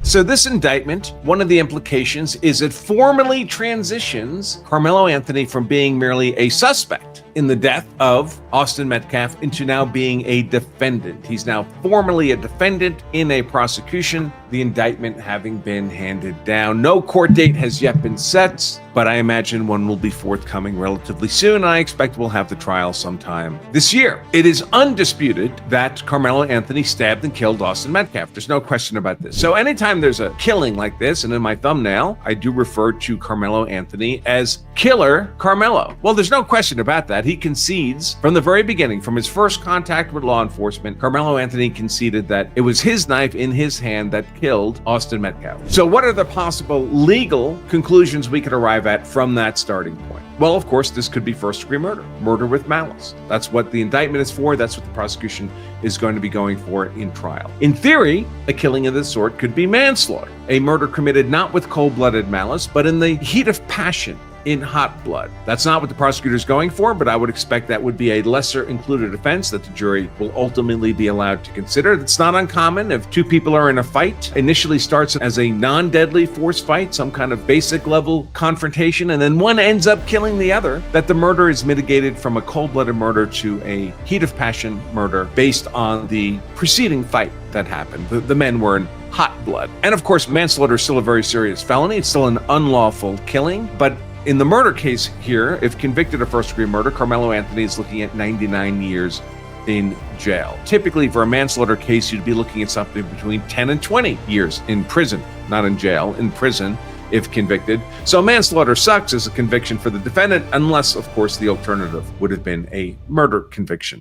So this indictment, one of the implications is it formally transitions Karmelo Anthony from being merely a suspect in the death of Austin Metcalf into now being a defendant. He's now formally a defendant in a prosecution, the indictment having been handed down. No court date has yet been set, but I imagine one will be forthcoming relatively soon. I expect we'll have the trial sometime this year. It is undisputed that Karmelo Anthony stabbed and killed Austin Metcalf. There's no question about this. So anytime there's a killing like this, and in my thumbnail, I do refer to Karmelo Anthony as Killer Karmelo. Well, there's no question about that. He concedes from the very beginning, from his first contact with law enforcement, Karmelo Anthony conceded that it was his knife in his hand that killed Austin Metcalf. So what are the possible legal conclusions we could arrive at from that starting point? Well, of course, this could be first-degree murder, murder with malice. That's what the indictment is for. That's what the prosecution is going to be going for in trial. In theory, a killing of this sort could be manslaughter, a murder committed not with cold-blooded malice, but in the heat of passion, in hot blood. That's not what the prosecutor is going for, but I would expect that would be a lesser included offense that the jury will ultimately be allowed to consider. It's not uncommon if two people are in a fight, initially starts as a non-deadly force fight, some kind of basic level confrontation, and then one ends up killing the other, that the murder is mitigated from a cold-blooded murder to a heat of passion murder based on the preceding fight that happened. The men were in hot blood. And of course, manslaughter is still a very serious felony. It's still an unlawful killing, but in the murder case here, if convicted of first-degree murder, Karmelo Anthony is looking at 99 years in jail. Typically, for a manslaughter case, you'd be looking at something between 10 and 20 years in prison, not in jail, in prison, if convicted. So manslaughter sucks as a conviction for the defendant, unless, of course, the alternative would have been a murder conviction.